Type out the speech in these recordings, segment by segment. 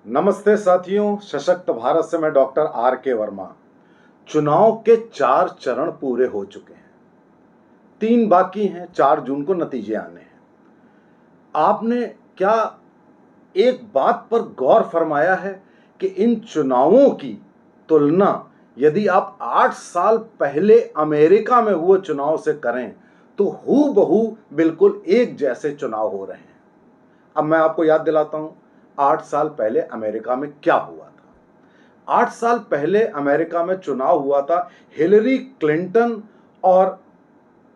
नमस्ते साथियों, सशक्त भारत से मैं डॉक्टर आर के वर्मा। चुनाव के 4 चरण पूरे हो चुके हैं, 3 बाकी हैं। 4 जून को नतीजे आने हैं। आपने क्या एक बात पर गौर फरमाया है कि इन चुनावों की तुलना यदि आप 8 साल पहले अमेरिका में हुए चुनाव से करें तो हूबहू बिल्कुल एक जैसे चुनाव हो रहे हैं। अब मैं आपको याद दिलाता हूं, 8 साल पहले अमेरिका में क्या हुआ था। 8 साल पहले अमेरिका में चुनाव हुआ था हिलरी क्लिंटन और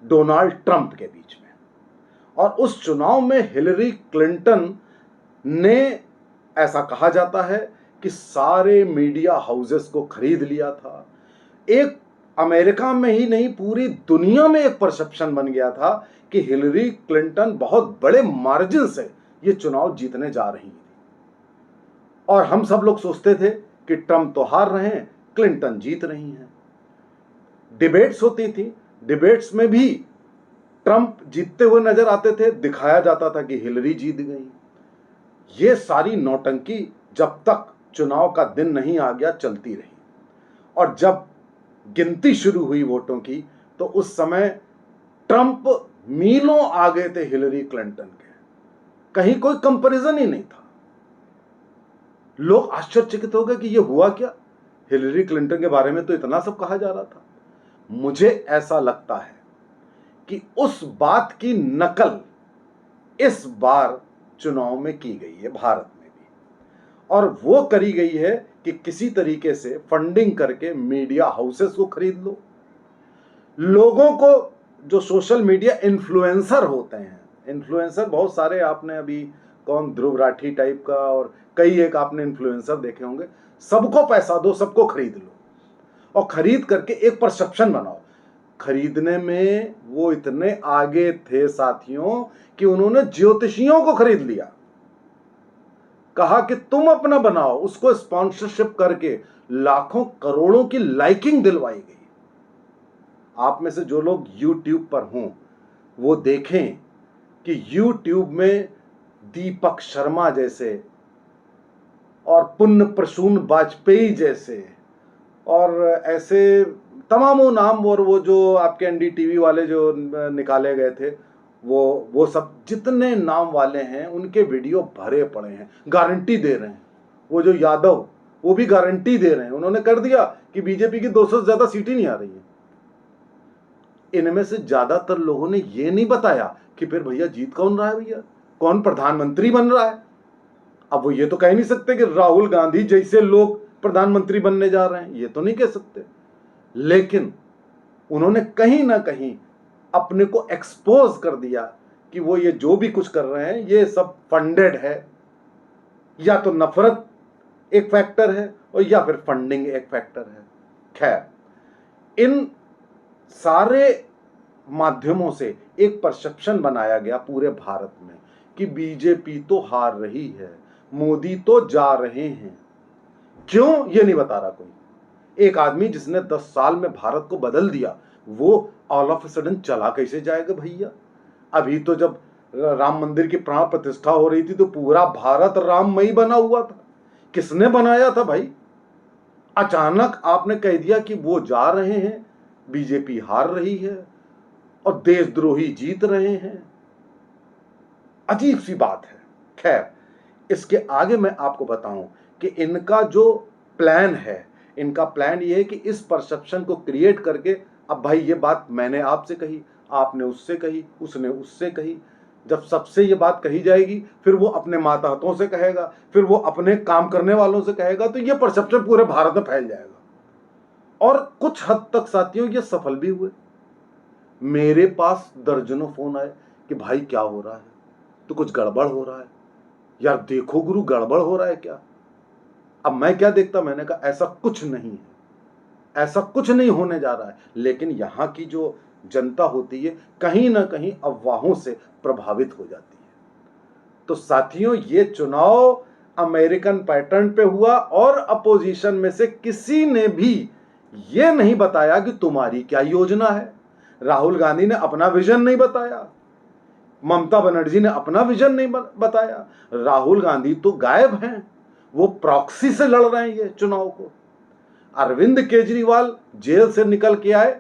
डोनाल्ड ट्रंप के बीच में। और उस चुनाव में हिलरी क्लिंटन ने, ऐसा कहा जाता है कि सारे मीडिया हाउसेस को खरीद लिया था। एक अमेरिका में ही नहीं, पूरी दुनिया में एक परसेप्शन बन गया था कि हिलरी क्लिंटन बहुत बड़े मार्जिन से ये चुनाव जीतने जा रही थी। और हम सब लोग सोचते थे कि ट्रंप तो हार रहे हैं, क्लिंटन जीत रही हैं। डिबेट्स होती थी, डिबेट्स में भी ट्रंप जीतते हुए नजर आते थे, दिखाया जाता था कि हिलरी जीत गई। ये सारी नौटंकी जब तक चुनाव का दिन नहीं आ गया चलती रही। और जब गिनती शुरू हुई वोटों की तो उस समय ट्रंप मीलों आगे थे हिलरी क्लिंटन के, कहीं कोई कंपैरिजन ही नहीं था। लोग आश्चर्यचकित हो गए कि ये हुआ क्या, हिलरी क्लिंटन के बारे में तो इतना सब कहा जा रहा था। मुझे ऐसा लगता है कि उस बात की नकल इस बार चुनाव में की गई है भारत में भी, और वो करी गई है कि किसी तरीके से फंडिंग करके मीडिया हाउसेस को खरीद लो। लोगों को, जो सोशल मीडिया इन्फ्लुएंसर होते हैं, इन्फ्लुएंसर बहुत सारे आपने अभी, कौन, ध्रुव राठी टाइप का और कई एक आपने इन्फ्लुएंसर देखे होंगे। सबको पैसा दो, सबको खरीद लो और खरीद करके एक परसेप्शन बनाओ। खरीदने में वो इतने आगे थे साथियों कि उन्होंने ज्योतिषियों को खरीद लिया, कहा कि तुम अपना बनाओ, उसको स्पॉन्सरशिप करके लाखों करोड़ों की लाइकिंग दिलवाई गई। आप में से जो लोग YouTube पर हों वो देखें कि YouTube में दीपक शर्मा जैसे और पुण्य प्रसून वाजपेयी जैसे और ऐसे तमामों नाम, और वो जो आपके NDTV वाले जो निकाले गए थे, वो सब जितने नाम वाले हैं उनके वीडियो भरे पड़े हैं, गारंटी दे रहे हैं। वो जो यादव, वो भी गारंटी दे रहे हैं, उन्होंने कर दिया कि बीजेपी की 200 से ज्यादा सीट ही नहीं आ रही है। इनमें से ज्यादातर लोगों ने ये नहीं बताया कि फिर भैया जीत कौन रहा है, भैया कौन प्रधानमंत्री बन रहा है। अब वो ये तो कह नहीं सकते कि राहुल गांधी जैसे लोग प्रधानमंत्री बनने जा रहे हैं, ये तो नहीं कह सकते। लेकिन उन्होंने कहीं ना कहीं अपने को एक्सपोज कर दिया कि वो ये जो भी कुछ कर रहे हैं ये सब फंडेड है, या तो नफरत एक फैक्टर है और या फिर फंडिंग एक फैक्टर है। खैर, इन सारे माध्यमों से एक परसेप्शन बनाया गया पूरे भारत में कि बीजेपी तो हार रही है, मोदी तो जा रहे हैं। क्यों, ये नहीं बता रहा कोई। एक आदमी जिसने 10 साल में भारत को बदल दिया, वो ऑल ऑफ सडन चला कैसे जाएगा भैया। अभी तो जब राम मंदिर की प्राण प्रतिष्ठा हो रही थी तो पूरा भारत राममयी बना हुआ था। किसने बनाया था भाई। अचानक आपने कह दिया कि वो जा रहे हैं, बीजेपी हार रही है और देशद्रोही जीत रहे हैं। अजीब सी बात है। खैर, इसके आगे मैं आपको बताऊं कि इनका जो प्लान है, इनका प्लान ये है कि इस परसेप्शन को क्रिएट करके, अब भाई ये बात मैंने आपसे कही, आपने उससे कही, उसने उससे कही, जब सबसे ये बात कही जाएगी फिर वो अपने मातहतों से कहेगा, फिर वो अपने काम करने वालों से कहेगा, तो ये परसेप्शन पूरे भारत में फैल जाएगा। और कुछ हद तक साथियों ये सफल भी हुए। मेरे पास दर्जनों फोन आए कि भाई क्या हो रहा है, तो कुछ गड़बड़ हो रहा है यार, देखो गुरु गड़बड़ हो रहा है क्या। अब मैं क्या देखता, मैंने कहा ऐसा कुछ नहीं है, ऐसा कुछ नहीं होने जा रहा है। लेकिन यहां की जो जनता होती है कहीं ना कहीं अफवाहों से प्रभावित हो जाती है। तो साथियों, ये चुनाव अमेरिकन पैटर्न पे हुआ और अपोजिशन में से किसी ने भी ये नहीं बताया कि तुम्हारी क्या योजना है। राहुल गांधी ने अपना विजन नहीं बताया, ममता बनर्जी ने अपना विजन नहीं बताया। राहुल गांधी तो गायब हैं, वो प्रॉक्सी से लड़ रहे हैं ये चुनाव को। अरविंद केजरीवाल जेल से निकल के आए,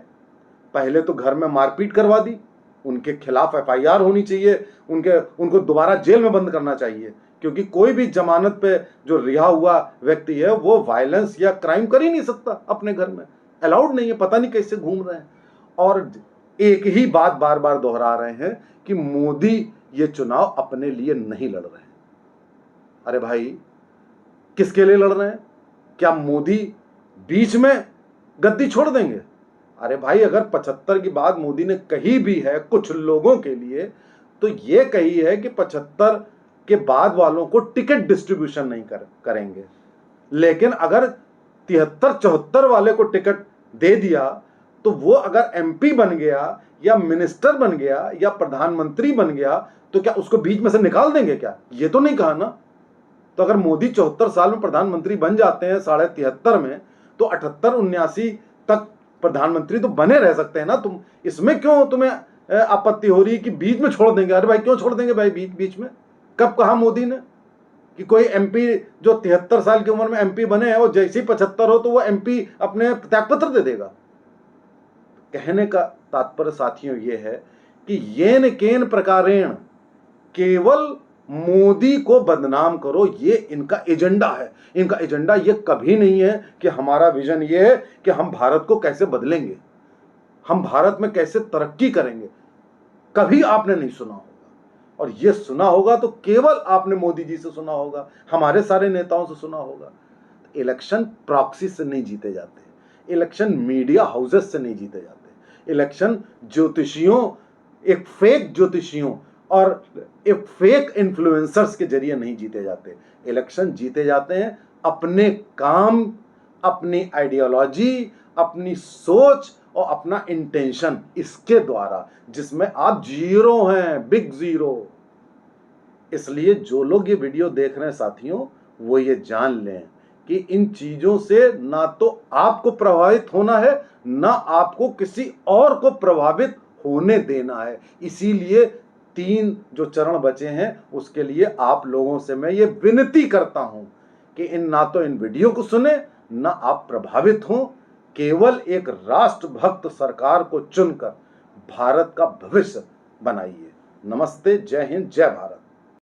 पहले तो घर में मारपीट करवा दी, उनके खिलाफ एफआईआर होनी चाहिए, उनको दोबारा जेल में बंद करना चाहिए, क्योंकि कोई भी जमानत पे जो रिहा हुआ व्यक्ति है वो वायलेंस या क्राइम कर ही नहीं सकता, अपने घर में अलाउड नहीं है, पता नहीं कैसे घूम रहे हैं। और एक ही बात बार बार दोहरा रहे हैं कि मोदी ये चुनाव अपने लिए नहीं लड़ रहे हैं। अरे भाई, किसके लिए लड़ रहे हैं? क्या मोदी बीच में गद्दी छोड़ देंगे? अरे भाई, अगर 75 की बात मोदी ने कही भी है कुछ लोगों के लिए, तो ये कही है कि 75 के बाद वालों को टिकट डिस्ट्रीब्यूशन नहीं करेंगे। लेकिन अगर 73-74 वाले को टिकट दे दिया, तो वो अगर एमपी बन गया या मिनिस्टर बन गया या प्रधानमंत्री बन गया, तो क्या उसको बीच में से निकाल देंगे क्या? ये तो नहीं कहा ना। तो अगर मोदी 74 साल में प्रधानमंत्री बन जाते हैं 73.5 में, तो 78-79 तक प्रधानमंत्री तो बने रह सकते हैं ना। तुम इसमें क्यों तुम्हें आपत्ति हो रही है कि बीच में छोड़ देंगे? अरे भाई, क्यों छोड़ देंगे भाई बीच में? कब कहा मोदी ने कि कोई एमपी जो 73 साल की उम्र में एमपी बने हैं, वो जैसे ही 75 हो तो वो एमपी अपने त्यागपत्र दे देगा? कहने का तात्पर्य साथियों ये है कि येन केन प्रकारेण केवल मोदी को बदनाम करो, ये इनका एजेंडा है। इनका एजेंडा ये कभी नहीं है कि हमारा विजन ये है कि हम भारत को कैसे बदलेंगे, हम भारत में कैसे तरक्की करेंगे। कभी आपने नहीं सुना होगा, और ये सुना होगा तो केवल आपने मोदी जी से सुना होगा, हमारे सारे नेताओं से सुना होगा। इलेक्शन प्रॉक्सी से नहीं जीते जाते, इलेक्शन मीडिया हाउसेस से नहीं जीते जाते, इलेक्शन ज्योतिषियों, एक फेक ज्योतिषियों और एक फेक इन्फ्लुएंसर्स के जरिए नहीं जीते जाते। इलेक्शन जीते जाते हैं अपने काम, अपनी आइडियोलॉजी, अपनी सोच और अपना इंटेंशन, इसके द्वारा, जिसमें आप जीरो हैं, बिग जीरो। इसलिए जो लोग ये वीडियो देख रहे हैं साथियों, वो ये जान लें कि इन चीजों से ना तो आपको प्रभावित होना है, ना आपको किसी और को प्रभावित होने देना है। इसीलिए 3 जो चरण बचे हैं, उसके लिए आप लोगों से मैं ये विनती करता हूं कि ना तो इन वीडियो को सुने, ना आप प्रभावित हों। केवल एक राष्ट्रभक्त सरकार को चुनकर भारत का भविष्य बनाइए। नमस्ते, जय हिंद, जय भारत।